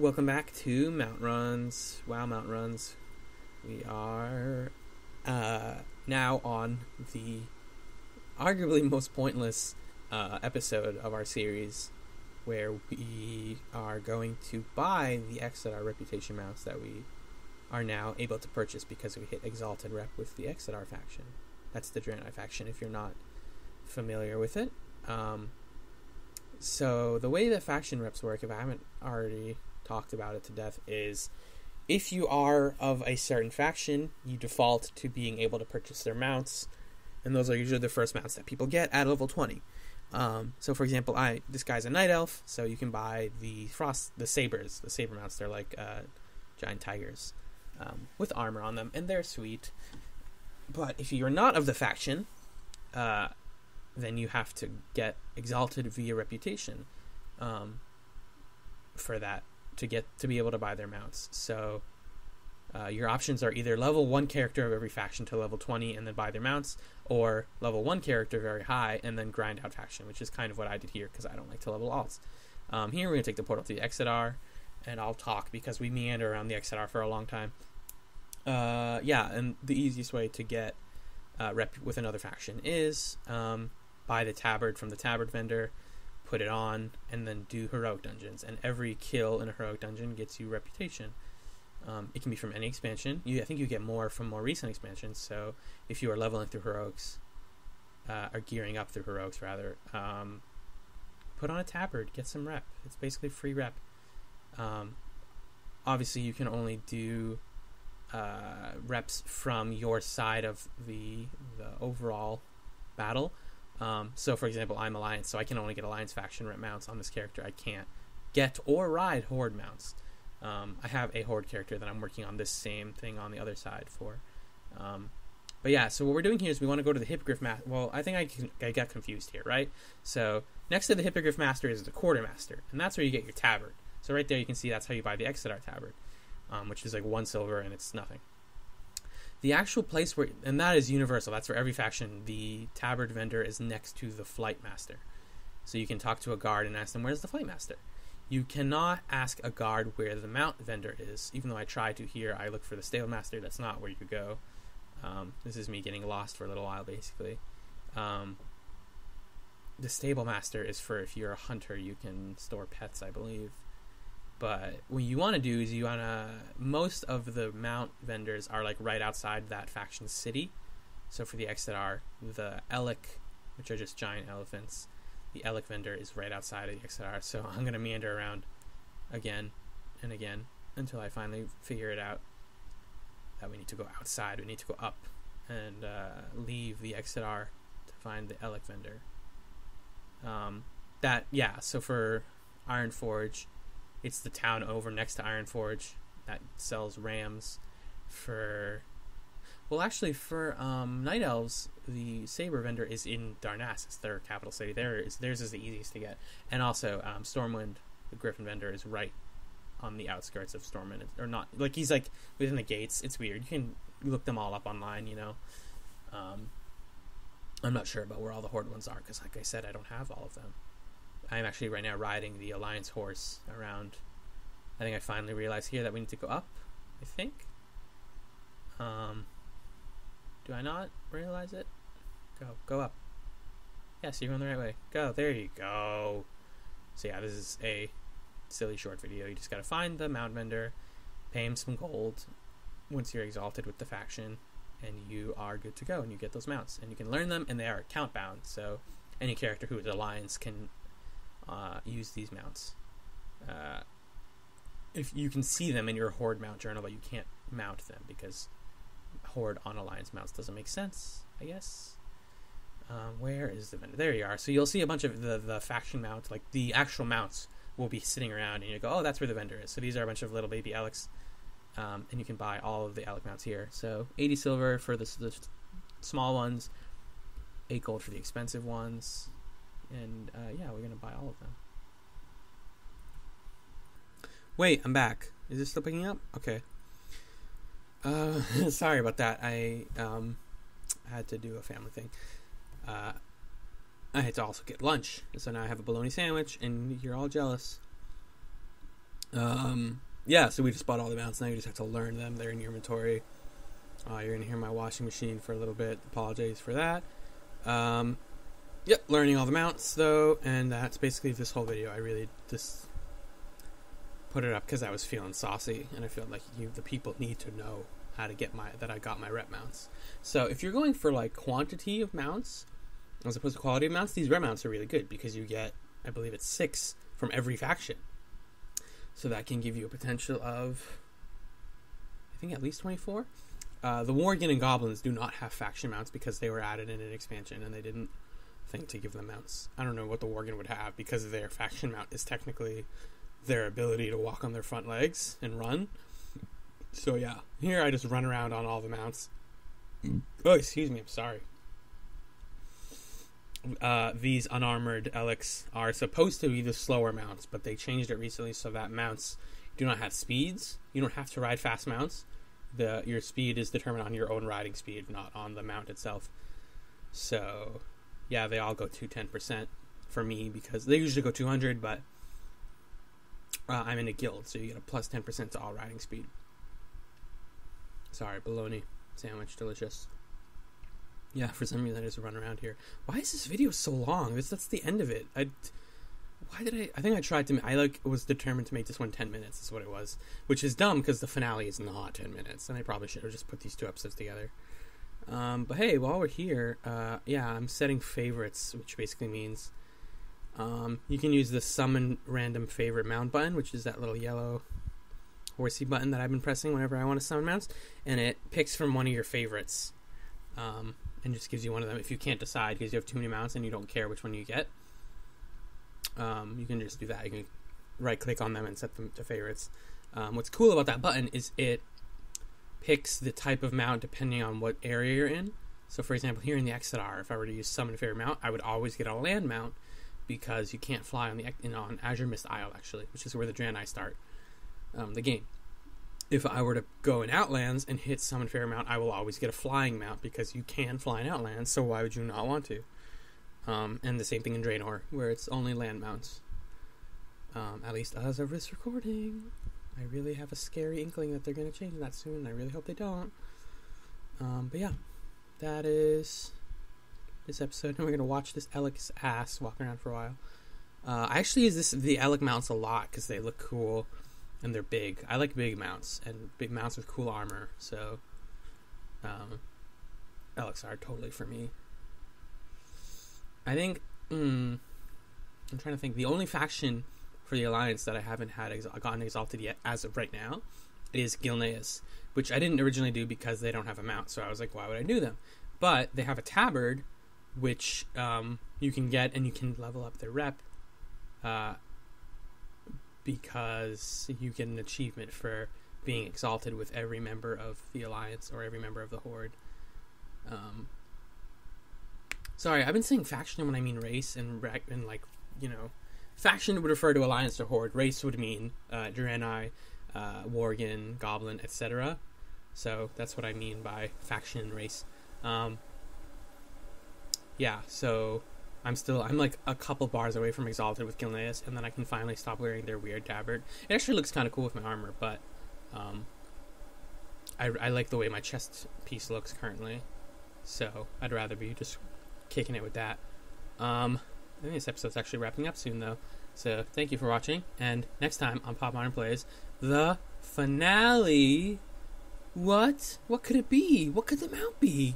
welcome back to Mount Runs. Wow, Mount Runs. We are now on the arguably most pointless episode of our series, where we are going to buy the Exodar reputation mounts that we are now able to purchase because we hit Exalted Rep with the Exodar faction. That's the Draenei faction, if you're not familiar with it. So the way that faction reps work, if I haven't already talked about it to death, is if you are of a certain faction, you default to being able to purchase their mounts, and those are usually the first mounts that people get at level 20. So for example, this guy's a night elf, so you can buy the saber mounts. They're like giant tigers with armor on them, and they're sweet. But if you're not of the faction, then you have to get exalted via reputation for that to be able to buy their mounts. So your options are either level 1 character of every faction to level 20 and then buy their mounts, or level 1 character very high and then grind out faction, which is kind of what I did here because I don't like to level alts. Here we're going to take the portal to the Exodar, and I'll talk because we meander around the Exodar for a long time. And the easiest way to get rep with another faction is buy the tabard from the tabard vendor, put it on, and then do heroic dungeons. And every kill in a heroic dungeon gets you reputation. It can be from any expansion. I think you get more from more recent expansions. So if you are leveling through heroics, or gearing up through heroics rather, put on a tabard, get some rep. It's basically free rep. Obviously you can only do reps from your side of the overall battle. So for example, I'm Alliance, so I can only get Alliance faction rep mounts on this character. I can't get or ride Horde mounts. I have a Horde character that I'm working on this same thing on the other side for. But yeah, so what we're doing here is we want to go to the Hippogriff Master. Well, I think I got confused here, right? So next to the Hippogriff Master is the Quartermaster, and that's where you get your tabard. So right there you can see that's how you buy the Exodar tabard, which is like 1 silver and it's nothing. The actual place where, and that is universal, that's for every faction, the tabard vendor is next to the Flight Master. So you can talk to a guard and ask them, where's the Flight Master? You cannot ask a guard where the mount vendor is, even though I try to here. I look for the Stable Master, that's not where you go. This is me getting lost for a little while, basically. The Stable Master is for if you're a hunter, you can store pets, I believe. But what you want to do is most of the mount vendors are like right outside that faction's city. So for the Exodar, the Elec, which are just giant elephants, the Elec vendor is right outside of the Exodar. So I'm going to meander around again and again until I finally figure it out that we need to go outside. We need to go up and leave the Exodar to find the Elec vendor. So for Ironforge, it's the town over next to Ironforge that sells rams for Night Elves, the Saber vendor is in Darnassus, their capital city. Theirs is the easiest to get. And also, Stormwind, the Griffin vendor, is right on the outskirts of Stormwind. Or not, like, he's like within the gates. It's weird. You can look them all up online, I'm not sure about where all the Horde ones are, because like I said, I don't have all of them. I'm actually right now riding the Alliance horse around. I think I finally realized here that we need to go up, I think. Do I not realize it? Go up. Yes, you're going the right way. Go, there you go. So yeah, this is a silly short video. You just gotta find the mount vendor, pay him some gold once you're exalted with the faction, and you are good to go, and you get those mounts. And you can learn them, and they are account bound, so any character who is Alliance can use these mounts. If you can see them in your Horde mount journal, but you can't mount them because Horde on Alliance mounts doesn't make sense, I guess. Where is the vendor? There you are. So you'll see a bunch of the faction mounts, like the actual mounts will be sitting around, and you go, oh, that's where the vendor is. So these are a bunch of little baby Alex, and you can buy all of the Alec mounts here. So 80 silver for the small ones, 8 gold for the expensive ones, and we're going to buy all of them. Wait, I'm back. Is this still picking up? Okay. Sorry about that. I had to do a family thing. I had to also get lunch, so now I have a bologna sandwich, and you're all jealous. Yeah, so we just bought all the mounts. Now you just have to learn them. They're in your inventory. You're going to hear my washing machine for a little bit. Apologize for that. Yep, learning all the mounts, though. And that's basically this whole video. I really just put it up because I was feeling saucy. And I feel like the people need to know how to get that I got my rep mounts. So if you're going for like quantity of mounts as opposed to quality of mounts, these rep mounts are really good because you get, I believe it's 6 from every faction. So that can give you a potential of, I think, at least 24. The Worgen and Goblins do not have faction mounts because they were added in an expansion and they didn't think to give them mounts. I don't know what the Worgen would have because their faction mount is technically their ability to walk on their front legs and run. So yeah, here I just run around on all the mounts. Oh, excuse me, I'm sorry. These unarmored Elix are supposed to be the slower mounts, but they changed it recently so that mounts do not have speeds. You don't have to ride fast mounts. Your speed is determined on your own riding speed, not on the mount itself. So, yeah, they all go to 10% for me because they usually go 200, but I'm in a guild, so you get a plus 10% to all riding speed. Sorry, bologna sandwich, delicious. Yeah, for some reason I just run around here. Why is this video so long? That's the end of it. I think I tried to. I was determined to make this one 10 minutes. Is what it was, which is dumb because the finale is not 10 minutes, and I probably should have just put these 2 episodes together. But hey, while we're here, yeah, I'm setting favorites, which basically means you can use the summon random favorite mount button, which is that little yellow horsey button that I've been pressing whenever I want to summon mounts, and it picks from one of your favorites, and just gives you one of them. If you can't decide because you have too many mounts and you don't care which one you get, you can just do that. You can right click on them and set them to favorites. What's cool about that button is it picks the type of mount depending on what area you're in. So for example, here in the Exodar, if I were to use summon favorite mount, I would always get a land mount because you can't fly on Azure Mist Isle, actually, which is where the Draenei start the game. If I were to go in Outlands and hit summon favorite mount, I will always get a flying mount because you can fly in Outlands, so why would you not want to? And the same thing in Draenor, where it's only land mounts. At least as of this recording. I really have a scary inkling that they're going to change that soon. I really hope they don't. But yeah, that is this episode. And we're going to watch this Elix ass walk around for a while. I actually use the Elix mounts a lot because they look cool and they're big. I like big mounts and big mounts with cool armor. So Elix are totally for me. I think, I'm trying to think. The only faction for the Alliance that I haven't gotten exalted yet, as of right now, is Gilneas, which I didn't originally do because they don't have a mount, so I was like, why would I do them? But they have a tabard, which you can get, and you can level up their rep, because you get an achievement for being exalted with every member of the Alliance, or every member of the Horde. Sorry, I've been saying faction when I mean race, and like, you know, faction would refer to Alliance or Horde. Race would mean Draenei, Worgen, Goblin, etc. So that's what I mean by faction and race. Yeah, so I'm like a couple bars away from exalted with Gilneas, and then I can finally stop wearing their weird tabard. It actually looks kind of cool with my armor, but I like the way my chest piece looks currently. So I'd rather be just kicking it with that. I think this episode's actually wrapping up soon, though. So thank you for watching, and next time on Pop Modern Plays, the finale. What? What could it be? What could the mount be?